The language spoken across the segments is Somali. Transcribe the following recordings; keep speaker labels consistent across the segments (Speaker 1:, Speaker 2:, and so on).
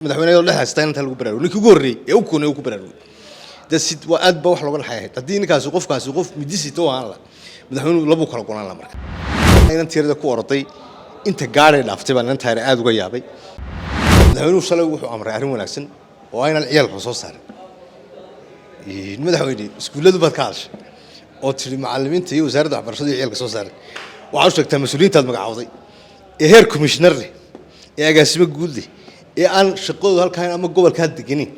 Speaker 1: madaxweynaha oo dhaxaystay inta lagu baraaro ninkii ugu horeeyay ee uu koonay ku baraaro dasid waa aad ba wax looga naxay hadii ninkaas qof midisito aan la madaxweynuhu laba kala go'aan la marka inaan tirada ku orday inta gaaray dhaaftay baan inta aad uga yaabay madaxweynuhu shalay wuxuu amray arrin wanaagsan oo aynan ciyalka soo saarin madaxweyne iskuuladu baad ka hadashay oo tiri macallimiinta iyo wasaaradda waxbarashada ciyalka soo saarin waxa uu sheegtay mas'uuliyiinta magacawday ee heer commissioner leh ee agaasimo guud leh ee aan shaqadooda halkaan ama gobolka deganin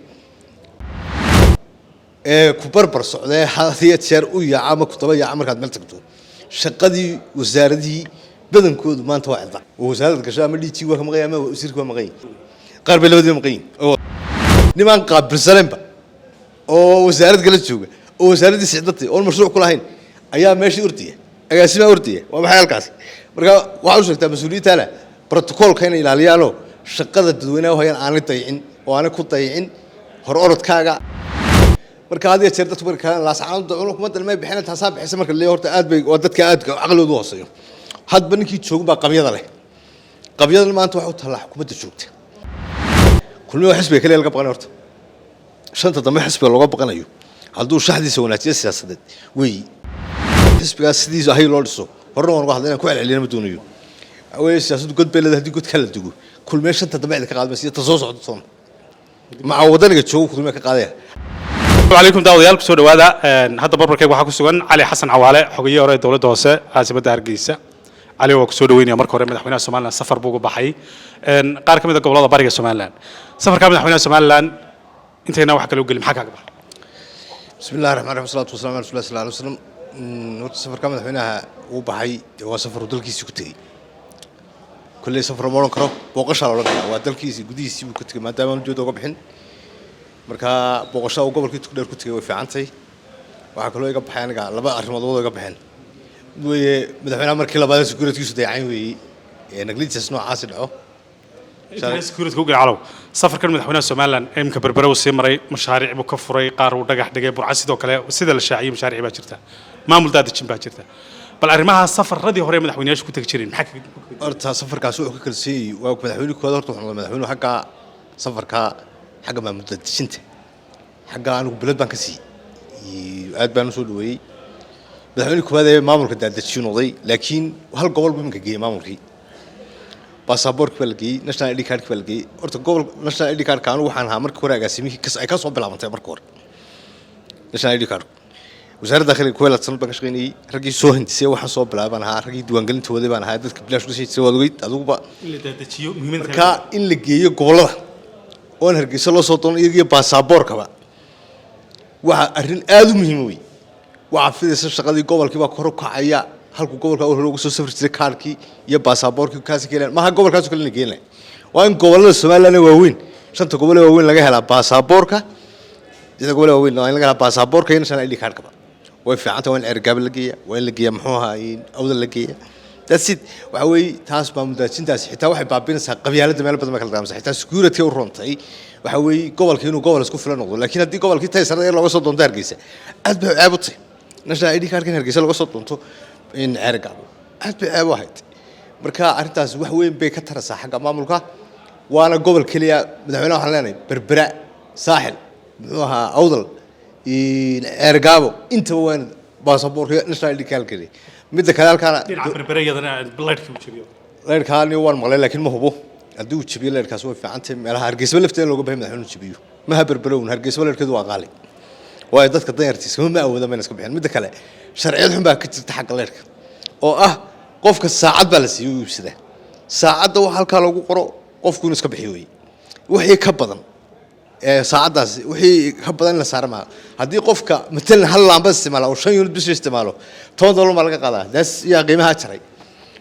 Speaker 1: ku barbar socday hadii jeer u yaa ama ku taba yaa markaad meel tagto shaqadii wasaaradii badankoodu maanta waa cilda wasaaradda gashaa ama dhici waa ka maqay ama wasiirku waa maqay qaar bay labadii maqay oo niman qaabilsanba oo wasaarad kala jooga oo wasaaradii sicdatay oo mashruuc ku lahayn ayaa meeshii urtiya agaasima urtiya waa maxay halkaas marka waxa uu sheegtaa mas'uuliyiinta la protocol-ka inay ilaaliyaan shaqada dadweynaha hayaan aan la dayicin oo aan ku dayicin hor orodkaaga marka aad jeer dadku markaa la saacado xukuumadda ma bixin taas bixisa marka leeyahay horta aad bay oo dadka aad aqloodu hooseeyo hadba ninkii joogo baa qabyada leh qabyada maanta waxa uu talaa xukuumadda joogta kulmiye xisbiga kale laga baqanayo horta shanta dambe xisbiga looga baqanayo haduu shaxdiisa wanaajiyo siyaasadeed way xisbigaas sidiisa hay loo dhiso horna waan uga hadlaynaa ku celcelina ma doonayo away siyaasaddu god beelada hadii god kala dugo kulmiye shanta dambe ka qaadmaysa soo socdo ma wadaniga joogo kulmiye ka qaadaya
Speaker 2: عليكم داود يالك سود وهذا هذا بربرك واحد كسوان علي حسن عوالة حقيقي ورا الدولة دوسة عاصمة هرقيسة علي وكسود وين يا مركور من حمينا سومالنا سفر بوجو بحي قارك من قبل هذا بارك سومالنا سفر كامل حمينا سومالنا أنت هنا واحد كلو قلم حكى أكبر
Speaker 1: بسم الله الرحمن الرحيم والصلاة والسلام على رسول الله صلى الله عليه وسلم سفر كامل حمينا وبحي وسفر ودلكي سكتي كل سفر مرون كرو بوقش على رجع ودلكي سكتي سكتي ما دام موجود وقبحين marka boqosho gobolka dheer ku tagay way fiicantay waxa kale oo iga baxay aniga laba arrimood oo iga baxeen weeye madaxweynaha markii labaad securitygiisu deecan weeye ee negligence noocaas dhaco
Speaker 2: security ku gacalo safarkan madaxweynaha Soomaaliland imka berbera uu sii maray mashaariic buu ka furay qaar uu dhagax dhigay burca sidoo kale sida la shaaciyay mashaariic baa jirta maamul daadajin baa jirta bal arrimaha safarradii hore madaxweynayaashu ku tagi jireen maxaa
Speaker 1: horta safarkaas uu ka kalsiyay waa madaxweynuhu kooda horta wuxuu madaxweynuhu xagga safarka حاجة ما مدتشنت حاجة أنا بلد بنكسي عاد بنوصل وعي بحاول كذا ما ممكن تدتشون وضي لكن هل قبل بمك جي ما ممكن باسبور كبلجي نشنا إدي كارد كبلجي أرت قبل نشنا إدي كارد كانوا وحنا همر كورة قاسمي كاس صوب بلا منطقة مركور نشنا إدي كارد وزارة داخل الكويت تصل بكشغيني رجي سوهن تسوي واحد صوب بلا بنها رجي دوانجلن تودي بنها هذا كبلاش وشيء تسوي دويت أدوبا
Speaker 2: اللي تدتشيو مين
Speaker 1: كا اللي جيه قبله وأنا هرجيس الله صوتون يجي باسبور كمان وأرين آدم مهموي وعفيد الشغل دي قبل كي بكرة كعيا هالكو قبل كأول هلوك سوسفر تذكر كي يا باسبور كي كاس كيلان ما هالقبل كاس كلنا كيلان وين قبل السؤال أنا وين شنت قبل وين لقى هلا باسبور كا إذا قبل وين أنا لقى باسبور كين عشان اللي كارك بقى وفي عنده وين إرجاب لقيه وين لقيه محوها أو ذا لقيه تسيد وعوي تاس بمدرسين تاس حتى واحد بابين قبيلة دميل بدل ما كل دامس حتى سكيورتي ورونتي وعوي قبل كينو قبل سكوف لنا نقول لكن هدي قبل كي تيسر يلا وصل دون ترجيسة أتبع عبطي نشنا إيدي كاركين هرجيسة لو وصل دون تو إن أرجع أتبع واحد مركا أرتاس وحوي بكتر صح حاجة ما ملكه وأنا قبل كليا بدهنا حلاني بربرة ساحل وها أوضل إن أرجعوا أنت وين باسبور نشنا إيدي كاركين مدة كلام كان
Speaker 2: بربرية أنا بلاير كم شبيه
Speaker 1: لاير كان يوان مغلى لكن ما هو أدو شبيه لاير كاسوي في عنتم على هرجس ولا فتين لو جبهم نحن شبيه ما هبربرون هرجس ولا كذا غالي وايدات كطير تسمع أو ذا ما نسكب يعني مدة كلام شرعيتهم بقى كتير تحق لاير أو قفك الساعات بلس يوسده ساعات ده حال كانوا قرأ قفك نسكب حيوي وحي كبضن ساعات وحي كبضن لسعر ما هدي قفك مثل هلا بس استعماله أو شيء بس استعماله $10 ما لقى قضاء ده يا قيمة شرعي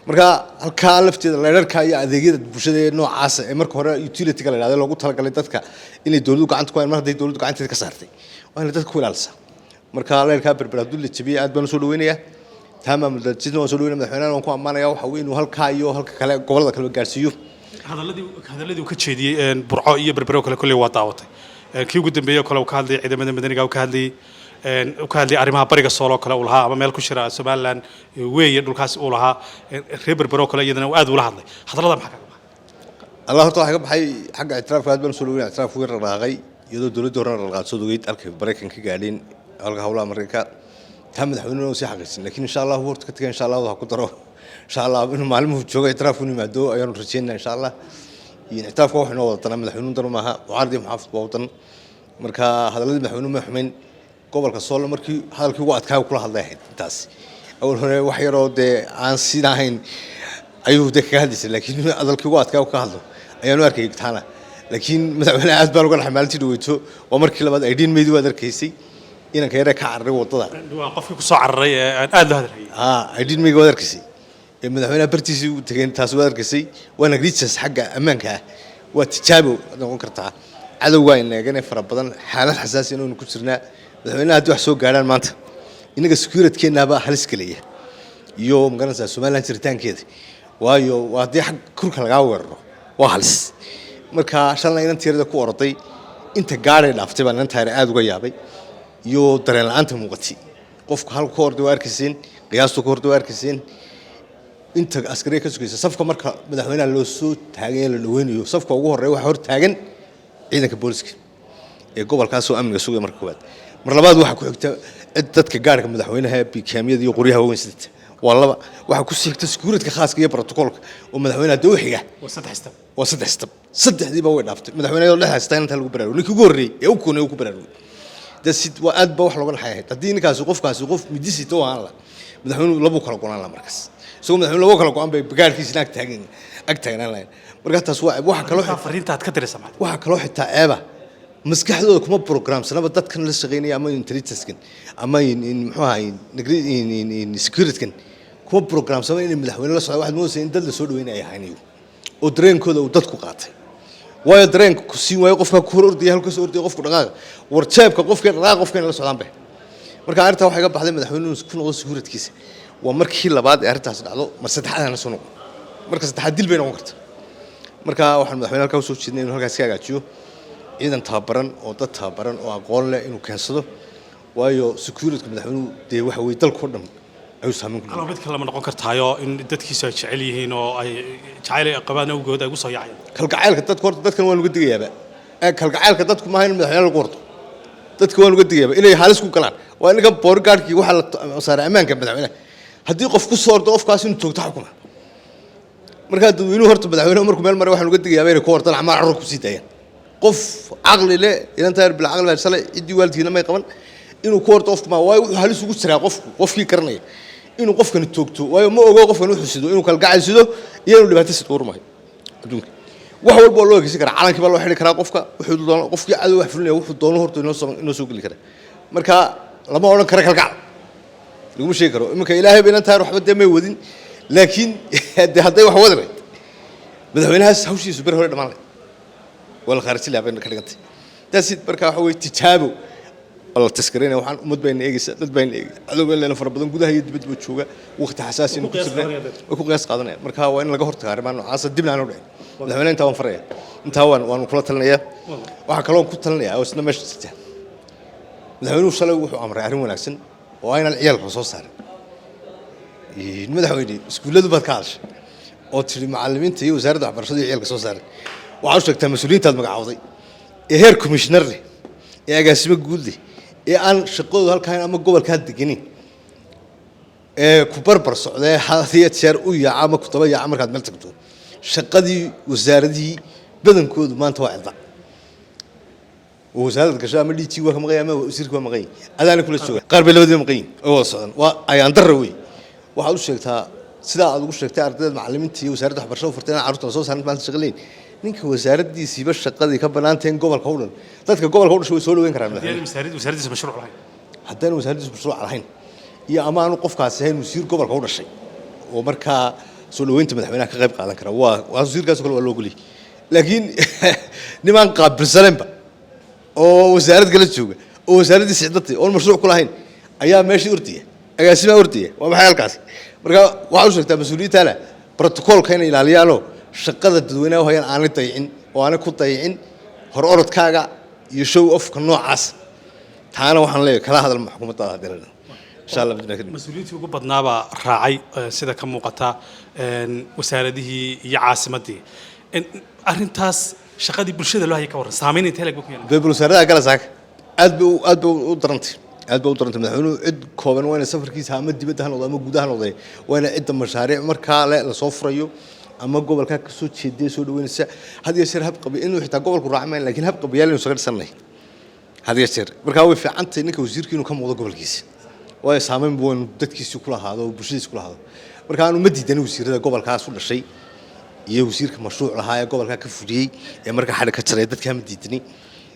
Speaker 1: مركا هالكالفتي اللي يا ذيك بوشة نوع عاص مركا هو utility كلا هذا لو قلت لك اللي تذكر اللي دولدك عندك وين مرة دولدك عندك كسرتي وأنا تذكر لالسا مركا اللي يركب بالبلد اللي تبي عاد بنسولوينيا تمام الجزء وسولوينيا من الحين ونكون أمانة يا وحوين وهالكايو هالكلا قبل ذاك الجارسيو
Speaker 2: هذا الذي وكتشدي برعاية بربرو كل وطاوته كيو قدام بيو كلا وكهذي إذا مدني جاو كهذي وكهذي أريمها بريق الصلاة كلا ولها أما ملك الشراء سبالان ويا دول كاس ولها ريبر برو كلا يدنا وأد ولا هذا هذا ما حكى
Speaker 1: الله horta waxa ka baxay xagga ictiraafka aad baan soo dhaweeyay ictiraafku weer raaqay iyadoo dawladda hore la qaad soo dhaweeyay halka Mareykanka ka gaadhin halka hawlaha Mareykanka ta madaxweynuhu si xaqiiqsan laakiin insha Allah horta ka tagay insha Allah waxa ku daro insha Allah inuu maalmuhu joogo ictiraafku nimaado ayaan rajeynaa insha Allah in ictiraafka waxa noo wadana madaxweynuhu dan maaha waardi maxaafid wadan marka hadalladii madaxweynuhu ma xumeyn gobolka Sool markii hadalkii ugu adkaa kula hadlay intaas awal hore wax yar oo aan sidahayn ayuu dadka hadisay laakiin hadalkii ugu adkaa ka hadlo ayaanu arkay taana laakiin madaxweynaha aad baan uga xamaalti dhaweyto oo markii labaad ay dhiin meedu waad arkaysay inanka yara ka cararay wadada
Speaker 2: waa qofkii ku soo cararay aan aad loo hadlayay
Speaker 1: ay dhiin meedu waad arkaysay madaxweynaha bartiisii u tagay taas waad arkaysay waana griichas xagga ammaanka waa tijaabo noqon kartaa cadawga inaagana fara badan xaalad xasaasi inuu ku jirnaa madaxweynaha hadii wax soo gaaraan maanta inaga security-keennaba halis kaliya iyo magaranaysaa Soomaaliland jiritaankeeda waayo waa hadii xag kurka laga weeraro waa halis marka shalay inaan tirada ku orday inta gaaray dhaaftay baan inta aad uga yaabay iyo dareen la'aanta muuqatay qofka halka orday waa arkayeen qiyaastu ka orday waa arkayeen inta askari ka sugaysa safka marka madaxweynaha loo soo taagay la dhaweynayo safka ugu horeeya waxa hor taagan ciidanka booliska ee gobolkaas oo amniga sugay marka koowaad mar labaad waxa ku xigta dadka gaarka madaxweynaha bikaamiyada iyo qoryaha weyn sidii والله waxa ku siigta security khaaska iyo protocolka oo madaxweynaha dawxiga waa saddex step saddexdiiba way dhaaftay madaxweynaha la haystaa inta lagu baraaro ninkii ugu horeeyay ee uu koonay ku baraaro dasid waa aad ba wax looga naxay hadii ninkaas qof midisito aan la madaxweynuhu labo kala go'aan la markaas soo madaxweynuhu labo kala go'aan bay bagaarkiisa ag taagan lahayn marka taas waxa kale oo
Speaker 2: fariinta aad ka diraysaa
Speaker 1: waxa kale oo xitaa eeba maskaxdooda kuma program sanaba dadkan la shaqeynaya ama intelligence-kan ama muxuu ahay security-kan kuma program samay in madaxweynaha la socdo waxa moosay in dad la soo dhaweynaya haynayo oo dareenkooda uu dadku qaatay waayo dareenku ku siin waayo qofka ku ordaya halka soo ordaya qofku dhaqaaqa war jeebka qofka la socdaan bay marka arinta waxa ka baxday madaxweynuhu ku noqdo security-kiisa waa markii labaad ee arintaas dhacdo mar saddexaad soo noqon marka saddexaad dil bay noqon kartaa marka waxaan madaxweynaha ka soo jeednay inuu halkaas ka hagaajiyo ciidan tababaran oo dad tababaran oo aqoon leh inuu keensado waayo security madaxweynuhu waxa way dalka dhan ayuu saameyn ku
Speaker 2: leeyahay midka lama noqon kartaayo in dadkiisu ay jecel yihiin oo ay jacayl qabaan awgood ay ugu soo yaacayaan
Speaker 1: kalgacaylka dadka horta dadkan waa lagu digayaaba kalgacaylka dadku ma ahayn madaxweynaha lagu horto dadka waa lagu digayaaba inay halis ku galaan waa inaga boorgaadkii waxa la saaray ammaanka madaxweynaha haddii qof ku soo ordo qofkaas inuu toogto xukuma marka dadweynuhu horta madaxweynuhu markuu meel maray waxa lagu digayaaba inay ku hortaan ama carruur ku sii daayaan qof aqli leh inta yar bil aqal shalay cidii waalidkiina may qaban inuu ku horto qofka ma way wuxuu halis ugu jiraa qofkii karanaya inuu qofkan toogto waayo ma ogo qofkan wuxuu sido inuu kala gacal sido iyo inuu dhibaato sid urmay adduunka wax walba loo ogeysan karaa calankii baa loo xiri karaa wuxuu doono qofkii cadow wax fulinaya wuxuu doono horto inoo soo gali karaa marka lama oran karo kala gacal lagu sheegi karo iminka ilaahay bayna taar waxba damay wadin laakiin hadday wax wadaray madaxweynaha hawshiisu bar hore dhamaan wala kharaj la baan ka dhigantay dasid marka waxa way tijaabo wala taskariina waxaan umad baan eegaysa dad baan eegay adoon leena fara badan gudaha iyo dibadba jooga waqti xasaasi inuu ku jirnaa oo ku qiyaas qaadanaya marka waa in laga hortago arrimaha noocaas dibna aan u dhicin madaxweynaha inta waan faraya inta waan kula talinayaa waxa kale oo ku talinayaa oo isna meesha jirta madaxweynuhu shalay wuxuu amray arrin wanaagsan oo ayna ciyalka soo saaray madaxweyne iskuuladu baad ka hadashay oo tiri macallimiinta iyo wasaaradda waxbarashada iyo ciyalka soo saaray waxaa u sheegtaa mas-uuliyiintaad magacawday ee heer commissioner leh ee agaasimo guud leh ee aan shaqadooda halkaan ama gobolkaa deganin ee ku barbar socdee hadiya jeer u yaaca ama ku daba yaaca markaad meel tagto shaqadii wasaaradihii badankoodu maanta waa cilda oo wasaaradda gasho ama DG waa ka maqan ama wasiirka waa maqan adaana kula jooga qaar bay labadaba maqan oo wada socdaan waa ayaan darro wey waxaad u sheegtaa sida aad ugu sheegtay ardayda macallimiinta iyo wasaaradda waxbarashada furtay carruurta soo saaran maanta shaqaleyn ninka wasaaraddiisiiba shaqadii ka banaanteen gobolka u dhan dadka gobolka u dhashay way soo dhaweyn karaan
Speaker 2: wasaaraddiisa mashruuc lahayn
Speaker 1: haddana wasaaraddiisa mashruuc lahayn iyo ama aanu qofkaasi ahayn wasiir gobolka u dhashay oo markaa soo dhaweynta madaxweynaha ka qayb qaadan kara waa wasiirkaas kale waa loo geliy laakiin nimaan qaabilsaneenba oo wasaarad kala jooga oo wasaaraddiisa ciddatay oon mashruuc ku lahayn ayaa meeshii ordaya agaasimaa ordaya waa maxay halkaas marka waxaad u sheegtaa mas-uuliyiintaana protocolka inay ilaaliyaanoo shaqada dadweynaha hayaan aan dayicin oo aan ku dayicin hor orodkaaga iyo show off-ka noocaas taana waxaan leeyahay kala hadal xukuumadda hadalada insha Allah
Speaker 2: mas'uuliyiintii ugu badnaaba raacay sida ka muuqata wasaaradihii iyo caasimadii arrintaas shaqadii bulshada loo hayay ka waran saameyn intee leeg buu ku yeelan
Speaker 1: بيبل وسارة قال ساك أدب ودرنت مدحونه عد كوبن وين سفر كيس هامد دي بدهن وضع موجودة هنوضي وين عد مشاريع مركا لا لصفريو أما قبل كاك سود شدي سود وين السا هذا يصير هب قبي إنه حتى قبل كل عامين لكن هب قبي يالله صغير سنة هذا يصير مركا هو في عنت إنك وزير كينو كم وضع قبل كيس ويسامن بون دت كيس كل هذا وبشيس كل هذا مركا أنا مدي دني وزير هذا قبل كاس ولا شيء يوزير كمشروع لهاي قبل كاك فدي يا مركا حدا كتر دت كام مديتني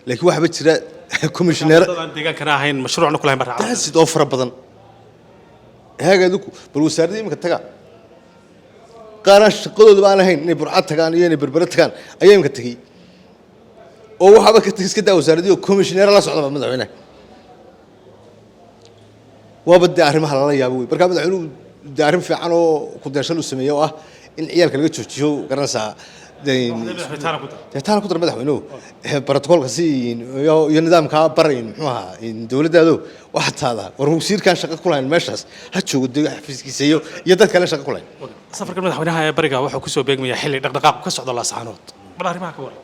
Speaker 1: لكن واحد بتشرى كوميشنير
Speaker 2: deegaan kana ahayn mashruucna kula hayn
Speaker 1: تحس أوفر بدن هاجا دوكو بالوسارة دي مكتجا قارش قدود بقى هين نبرعت كان يعني بربرت كان أيام كتجي أو حبة كتجس كده وسارة دي وكوميشنير الله سبحانه وتعالى هنا وبدي أعرف محل يا أبوي بركب دعينه دعرف في عنه كنت أشيله السمية إن عيال كانوا يتشوفوا قرنسا تانا كتر مدحوينه بروتوكول كسين يا نظام كابرين محوها إن دولة هذا واحد هذا وروسير كان شقة كلها ماشاس هتشوف الدنيا فيزيكي سيو يدك كان شقة كلها
Speaker 2: safarka madaxweynaha ee bariga wuxuu ku soo beegmaya xilli dhaqdhaqaaq ka socda la saanood bal arrimaha ka waran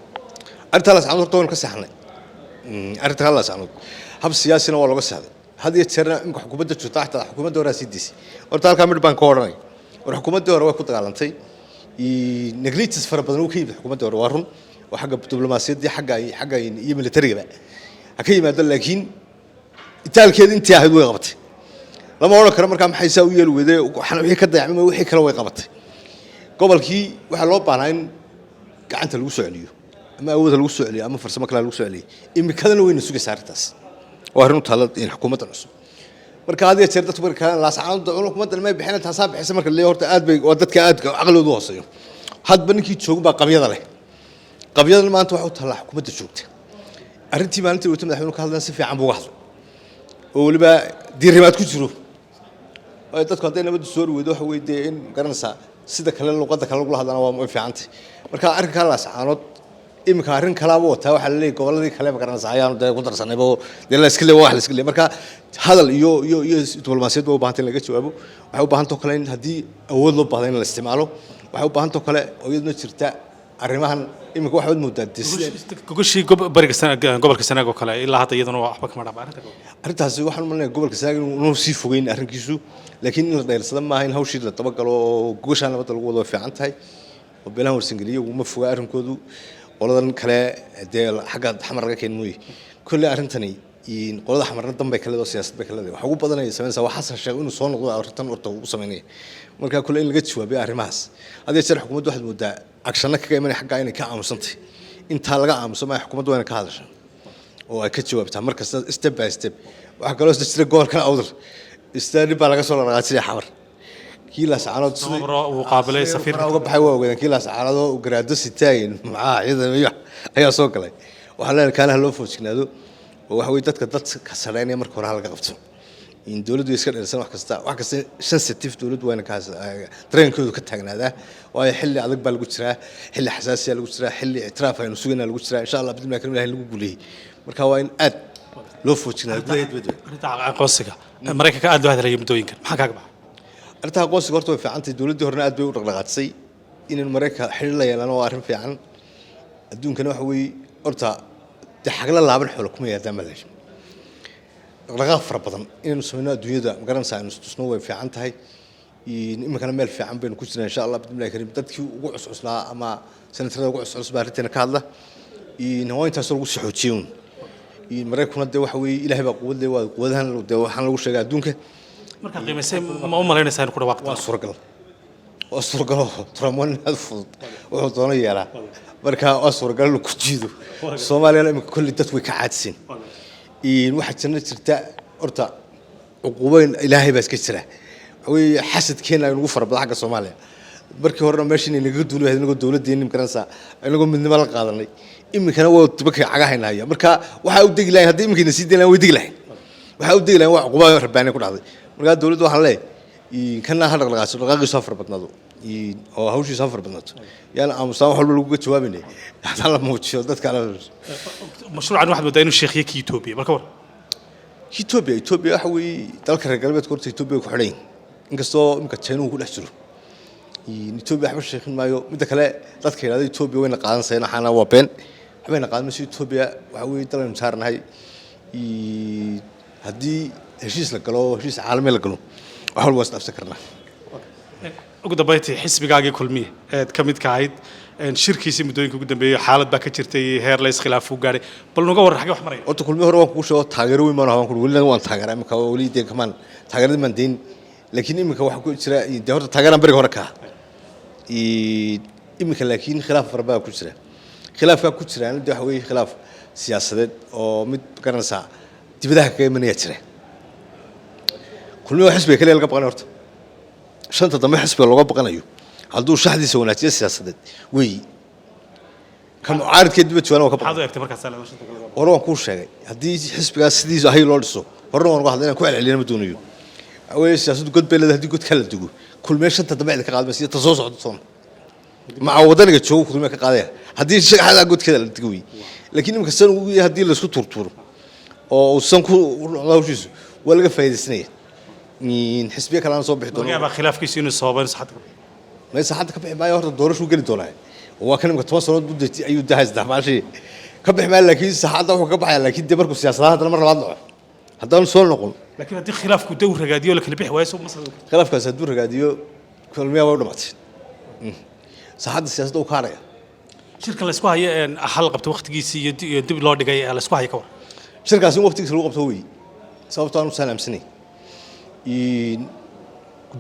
Speaker 1: أنت لا سعنود طول كسحنا أنت لا سعنود هم سياسيين ولا قصة هذه تشرنا إنك حكومة تحت حكومة دورة سيديس ورتال كامل بانكورني والحكومة دورة وقت قالنتي نقليت سفر بدنو كيف حكومة دورة وارن وحاجة دبلوماسية دي حاجة يمل ترجع أكيد ما دل لكن تال كده أنت هذا وقبت لما أقول كلام كم حيساوي الوده وحنا وحي كده يعني وحي كلا وقبت قبل كي وحلو بانين كعنت الوسع عليه أما أول الوسع عليه أما فرسمك لا الوسع عليه إمي كذا لوين السوق سارتاس وهرنو طلعت إن حكومة العصر marka hadii jeerta tubarka la saacado xukuumadda ma bixin ta saab bixisa marka leeyahay horta aad bay wadadka aad aqloodu hooseeyo hadba ninkii joogo ba qabyada leh qabyada maanta waxa uu talaa xukuumadda joogta arintii maalintii uu madaxweynuhu ka hadlay si fiican buu hadlay oo waliba diirimaad ku jiro ay dadku hadday nabad soo ruwaydo waxa weeyday in garanaysa sida kale luqadda kale lagu hadlana waa fiicantay marka arrinka la saacanood imika arrin kala wata waxa la leeyahay goboladii kale ma garanaysa ayaan ku darsanayba la iska leeyahay wax la iska leeyahay marka hadal iyo diblomaasiyad oo baahan laga jawaabo waxa u baahan tahay kale in hadii awood loo baahdo in la isticmaalo waxa u baahan tahay kale oo iyaduna jirta arrimahan imika wax wad moodaa
Speaker 2: gogoshii gobolka Sanaag oo kale ilaa hadda iyaduna waxba kama dhacba
Speaker 1: arrintaasi waxaan u leeyahay gobolka Sanaag inuu sii fogeyn arrinkiisu laakiin in la dheersada ma ahayn hawshii la tabagalo gogoshaan nabad lagu wado fiican tahay oo beelaha warsangeliyo uma fogaa arrinkoodu qoladan kale dee xagga xamar laga keen mooyay kulli arrintani in qolada xamarna dambe kale oo siyaasad bay kale waxa ugu badanay sameeyay waxa xasan sheeg inuu soo noqdo arrintan horta uu sameeyay marka kulli in laga jawaabay arrimahaas hadii jeer xukuumaddu waxay moodaa action kaga imanay xagga inay ka aamusantay inta laga aamuso ma xukuumaddu waa ka hadashaa oo ay ka jawaabtaa marka step by step waxa kale oo jira gobolka awdal istaari baa laga soo raaciyaa xamar kiilaas caanood
Speaker 2: uu qaabilay safiir
Speaker 1: uga baxay waa ogaadeen kiilaas caanood oo garaado sitaagin maxaa ciidan ayaa soo galay waxa la kala loo foojignaado oo waxa way dadka ka sareynaya marka hore laga qabto in dawladdu iska dheersan wax kasta sensitive dawladdu waa in kaas dareenkoodu ka taagnaada waa xilli adag baa lagu jiraa xilli xasaasi ah lagu jiraa xilli itiraaf aynu suganaa lagu jiraa insha Allah bidna karim ilaahay lagu guuleeyay marka waa in aad loo foojignaado
Speaker 2: arinta aqoonsiga Mareykanka aad loo hadlayay muddooyinkan maxaa kaaga baxay
Speaker 1: أرتها قوس قرطة في عنتي دولتي هرنا أدبي ورقلقات سي إن المريكا حللا يلا أنا وأعرف في عن الدون كانوا حوي أرتها تحقق الله عبر الحكومية داملش رقاق فربطن إن سوينا الدنيا ده مقارنة ساعة نستثنوا في عنتها إن كان مال في عن بين كوتشنا إن شاء الله بدنا كريم تدكي وقعس عسلا أما سنة ترى وقعس عسلا رتنا كهذا إن هو أنت صار وش حوتشيون إن مريكا كنا ده وحوي إلى هبة قوة وقوة هن ده وحنا وش جا دونك
Speaker 2: marka qiimaysay ma u malaynaysaa in ku dhawaaqto
Speaker 1: suurgal tramon hadfud wuxuu doonay yeelaa marka suurgal ku jiido Soomaaliya imika kulli dad way ka caadsin waxa jirta horta uqubayn Ilaahay baa iska jira way xasadkeena ay ugu farbad xagga Soomaaliya markii hore meeshin inaga duulay inaga dawladdeena imkaansa inaga midnimo la qaadanay imikana waa tibaka cagahaynaya marka waxa u degi lahayn hadii imikina sii deelaan way degi lahayn waxa u degi lahayn wax uqubayn rabbaani ku dhacday marka dawladdu waxa leeyahay kana hadal lagaasoo dhaqaaqi safar badnado oo hawshii safar badnato yaana aamusan wax walba lagu jawaabanay hada la muujiyo dadka kale
Speaker 2: mashruucan waxa wadaan inuu sheekhiye ki Ethiopia marka war
Speaker 1: Ethiopia waxa way dalka reer galbeedka horta Ethiopia ku xidhay inkastoo imka China ku dhex jiro Ethiopia waxba sheekin maayo midda kale dadka yiraahdo Ethiopia wayna qaadanayna xana waa been waxbayna qaadanayso Ethiopia waxa weey dalan saarnahay haddii heshiis la galo heshiis caalami la galo wax walba isdhaafsan karnaa
Speaker 2: ugu dambeyntii xisbigaagii kulmiye ee ka mid ka ahayd shirkiisii muddooyinka ugu dambeeyay xaalad baa ka jirtay heer la iskhilaaf u gaaray bal nuga war xagee wax maray
Speaker 1: horta kulmiye hore waan ku sheego taageero weyn ma laha waan ku wali waan taageeray imika wali deen kamaan taageerada man deyn laakiin imika waxa ku jira horta taageeran bariga hore ka imika laakiin khilaaf farbaa ku jira khilaafka ku jira waxa weey khilaaf siyaasadeed oo mid garanaysa dibadaha ka imanaya jira kulmiye xisbiga kale laga baqan horta shanta dambe xisbiga looga baqanayo hadduu shaxdiisa wanaajiyo siyaasadeed way kam caaridkeed dibad joogan oo ka
Speaker 2: baxdo eegtay markaas la shanta kale
Speaker 1: hore waan ku sheegay haddii xisbigaas sidiisa ahay loo dhiso hore waan uga hadlayna ku celcelina ma doonayo away siyaasaddu god beelada haddii god kala dugo kulmiye shanta dambe ka qaadmay sida soo socdo soon ma wadaniga joogo kulmiye ka qaadaya haddii shaxda godkeeda la digo way laakiin imka san uu yahay haddii la isku turturo oo san ku hawshiisu waa laga faa'iideysanaya xisbiga kale aan soo bixi doono
Speaker 2: yaa khilaafkiisa inuu sababan saxad
Speaker 1: ما يصحى كبح معي واحد الدورش وقلت ولا هو كان متواصل ضد أيو ده هزده ماشي كبح معي لكن صحة ده وكبح لكن دي بركو سياسة هذا المرة بعض هذا نصور نقول
Speaker 2: لكن هذه خلاف كدور رجاديو لكن بيح ويسو مصر
Speaker 1: خلاف كاس الدور رجاديو كل مية ورد مات صحة السياسة ده وكارية
Speaker 2: شركة الأسواق هي حلقة وقت جيسي يدب لورد جاي الأسواق هي كور
Speaker 1: شركة سووا وقت يسووا بتوي سووا تانو سنة سنة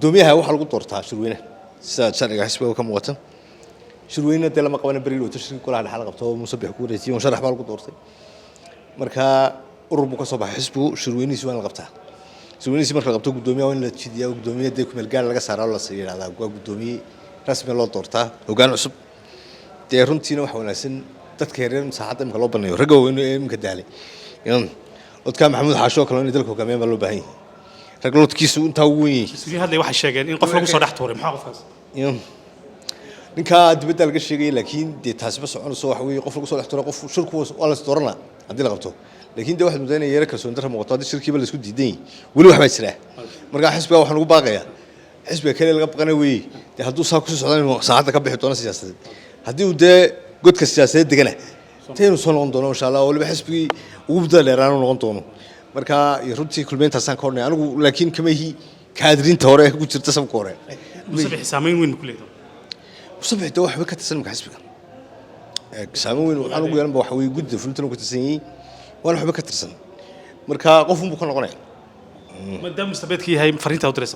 Speaker 1: دوميها هو حلقة طورتها شروينه شركة حسبة وكم وطن شروينا ده لما قبلنا بريلو تشري كل على حلقة بتوه مصبح كوريتي ونشرح بالقط ورثي مركها أوروبا صباح حسبه شرويني سوين القبتها شرويني سمر القبتة قدومية وين لتشديا قدومية ديكم الجال لقى سارة الله سير على قدومية رسمي الله طورتها وكان عصب تيرون تينا وحونا سن تذكرين ساعات مكلوب بنيو رجعوا إنه مكدالي يلا وكان محمود حاشو كلوني دلكو كمان بلو بهين رجلوا تكيسوا أنت وين
Speaker 2: سوري هذا واحد شاقين إن قفلوا صدح توري محافظ
Speaker 1: يوم ninka dibadda laga sheegay laakiin de taasba socon soo wax weey qof lagu soo dhaxtoro qof shirku wala istorana hadii la qabto laakiin de wax mudaynaya yara kalsoon darro muuqato hadii shirkiiba la isku diiday wali wax ba jira marka xisbiga waxaan ugu baaqayaa xisbiga kale laga baqanay weey de hadduu saa ku soo socdaan saacada ka bixi doona siyaasadeed haddii uu de godka siyaasadeed degana teenu soo noqon doono insha Allah waliba xisbigi ugu badaleeraan noqon doono marka runtii kulmeynta san ka hornay anigu laakiin kamahi kaadrinta hore ku jirta sabka hore
Speaker 2: musabix saameyn weyn ku leeyahay
Speaker 1: musabix de wax ka tirsan xisbiga saameyn weyn waxaan ugu yeelan ba wax weey gudda fulintan ku tirsan waan waxba ka tirsan marka qof uu ka noqonay
Speaker 2: madam musabixki yahay fariinta u diray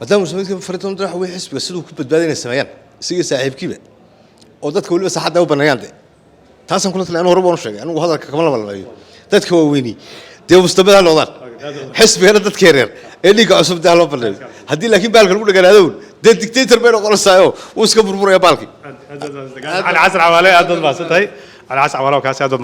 Speaker 1: madam musabixki fariinta u diray wax xisbiga sidoo ku badbaadinay sameeyaan isiga saaxiibkiiba oo dadka waliba saxada u banayaan taasan kula talay anu hore baan sheegay anigu hadalka kama la balbayo dadka waaweynii de mustabada noqdaan xisbiga dadka yaryar ee liga cusub daa loo balay hadii laakiin baalka lagu dhagalaado de dictator bay noqonaysaa oo iska burburaya baalki
Speaker 2: على عصر عوالي أدون ما ستاي على عصر عوالي وكاسي أدون